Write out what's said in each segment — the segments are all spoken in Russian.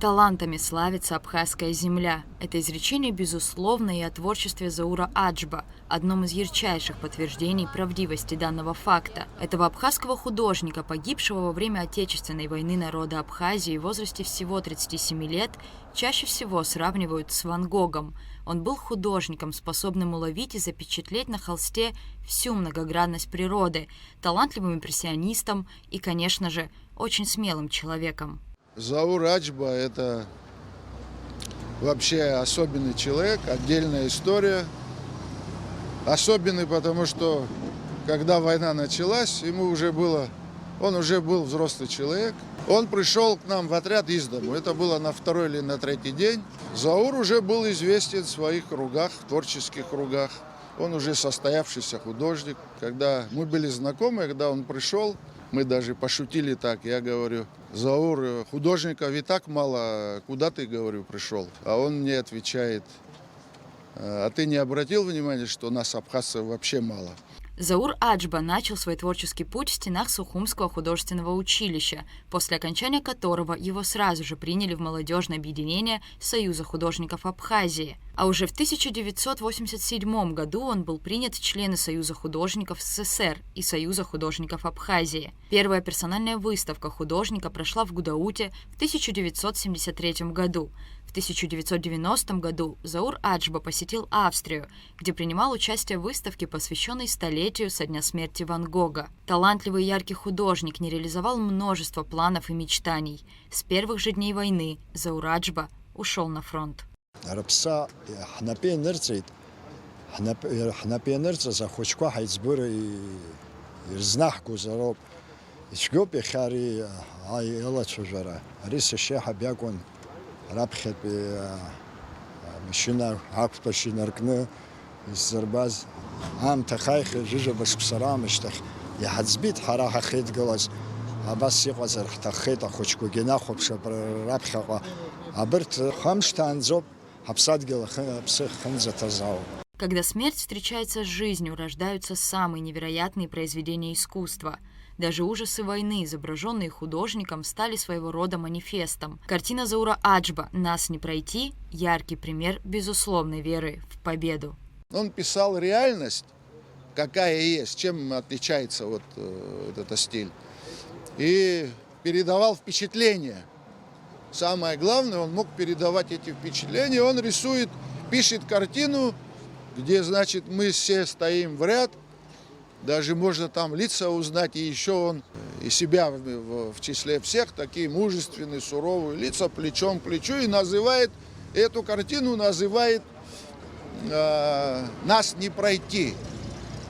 Талантами славится абхазская земля. Это изречение безусловно и о творчестве Заура Аджба, одном из ярчайших подтверждений правдивости данного факта. Этого абхазского художника, погибшего во время Отечественной войны народа Абхазии в возрасте всего 37 лет, чаще всего сравнивают с Ван Гогом. Он был художником, способным уловить и запечатлеть на холсте всю многогранность природы, талантливым импрессионистом и, конечно же, очень смелым человеком. Заур Аджба – это вообще особенный человек, отдельная история. Особенный, потому что, когда война началась, он уже был взрослый человек. Он пришел к нам в отряд из дому. Это было на второй или на третий день. Заур уже был известен в своих кругах, в творческих кругах. Он уже состоявшийся художник. Когда мы были знакомы, когда он пришел, мы даже пошутили так, я говорю: Заур, художников и так мало, куда ты, говорю, пришел? А он мне отвечает: а ты не обратил внимания, что нас, абхазцев, вообще мало? Заур Аджба начал свой творческий путь в стенах Сухумского художественного училища, после окончания которого его сразу же приняли в молодежное объединение Союза художников Абхазии. А уже в 1987 году он был принят в члены Союза художников СССР и Союза художников Абхазии. Первая персональная выставка художника прошла в Гудауте в 1973 году. В 1990 году Заур Аджба посетил Австрию, где принимал участие в выставке, посвященной столетию со дня смерти Ван Гога. Талантливый и яркий художник не реализовал множество планов и мечтаний. С первых же дней войны Заур Аджба ушел на фронт. رابخت مشينا عقب شينركنا الزرباز عام تخايخ جوجو بس بصراحة مشتخ يحزبيت حراها خيط جلاس عباس يقاز رحت خيط أخوشكو جنا خوب شبر رابخة عبرت خمس تانزوب حبسات جلا بس خنزة تزاو. Когда смерть встречается с жизнью, рождаются самые невероятные произведения искусства. Даже ужасы войны, изображенные художником, стали своего рода манифестом. Картина Заура Аджба «Нас не пройти» – яркий пример безусловной веры в победу. Он писал реальность, какая есть, чем отличается вот этот стиль, и передавал впечатления. Самое главное, он мог передавать эти впечатления. Он рисует, пишет картину, где, значит, мы все стоим в ряд. Даже можно там лица узнать, и еще он и себя в числе всех, такие мужественные, суровые лица, плечом к плечу, и называет эту картину, называет «Нас не пройти».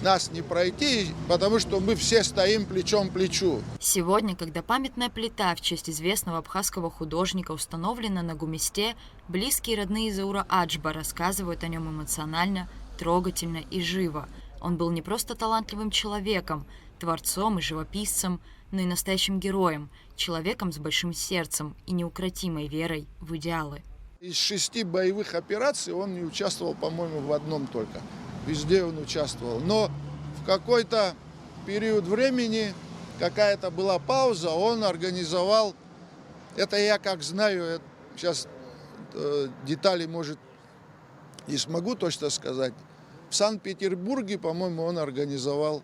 Нас не пройти, потому что мы все стоим плечом к плечу. Сегодня, когда памятная плита в честь известного абхазского художника установлена на Гуместе, близкие и родные Заура Аджба рассказывают о нем эмоционально, трогательно и живо. Он был не просто талантливым человеком, творцом и живописцем, но и настоящим героем, человеком с большим сердцем и неукротимой верой в идеалы. Из 6 боевых операций он не участвовал, по-моему, в одном только. Везде он участвовал. Но в какой-то период времени, какая-то была пауза, он организовал, это я как знаю, сейчас детали, может, не смогу точно сказать. В Санкт-Петербурге, по-моему, он организовал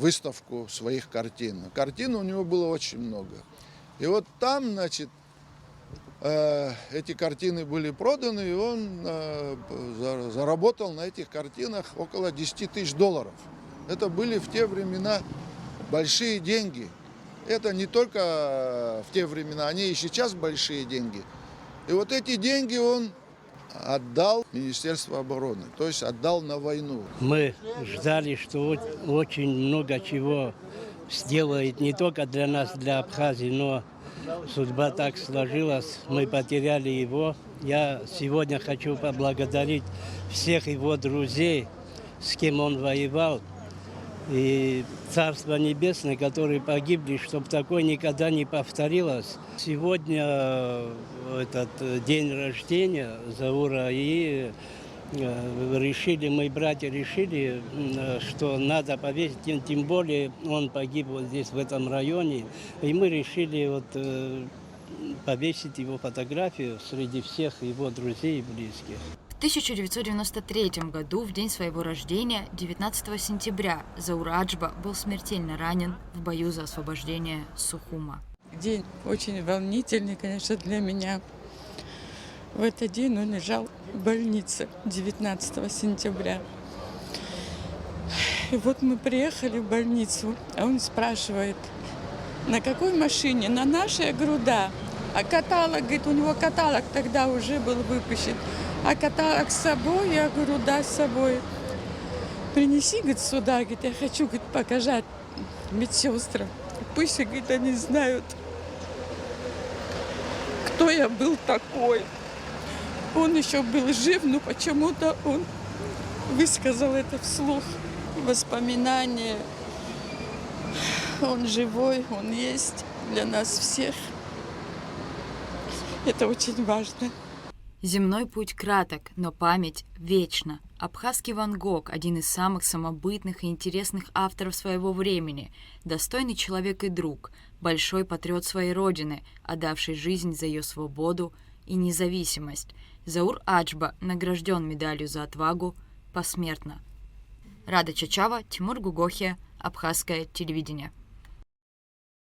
выставку своих картин. Картин у него было очень много. И вот там, значит, эти картины были проданы, и он заработал на этих картинах около $10 000. Это были в те времена большие деньги. Это не только в те времена, они и сейчас большие деньги. И вот эти деньги он отдал Министерству обороны, то есть отдал на войну. Мы ждали, что очень много чего сделает не только для нас, для Абхазии, но судьба так сложилась, мы потеряли его. Я сегодня хочу поблагодарить всех его друзей, с кем он воевал, и Царство Небесное, которые погибли, чтобы такое никогда не повторилось. Сегодня этот день рождения Заура, и мы, братья, решили, что надо повесить, тем более он погиб вот здесь, в этом районе, и мы решили вот повесить его фотографию среди всех его друзей и близких. В 1993 году, в день своего рождения, 19 сентября, Заур Аджба был смертельно ранен в бою за освобождение Сухума. День очень волнительный, конечно, для меня. В этот день он лежал в больнице 19 сентября. И вот мы приехали в больницу, а он спрашивает, на какой машине? На нашей? Я говорю, да. А каталог, говорит, у него каталог тогда уже был выпущен. А каталог с собой? Я говорю, да, с собой. Принеси, говорит, сюда, говорит, я хочу, говорит, показать медсестрам. Пусть, говорит, они знают, кто я был такой. Он еще был жив, но почему-то он высказал это вслух. Воспоминания. Он живой, он есть для нас всех. Это очень важно. Земной путь краток, но память вечна. Абхазский Ван Гог – один из самых самобытных и интересных авторов своего времени, достойный человек и друг, большой патриот своей родины, отдавший жизнь за ее свободу и независимость. Заур Аджба награжден медалью за отвагу посмертно. Рада Чачава, Тимур Гугохия, Абхазское телевидение.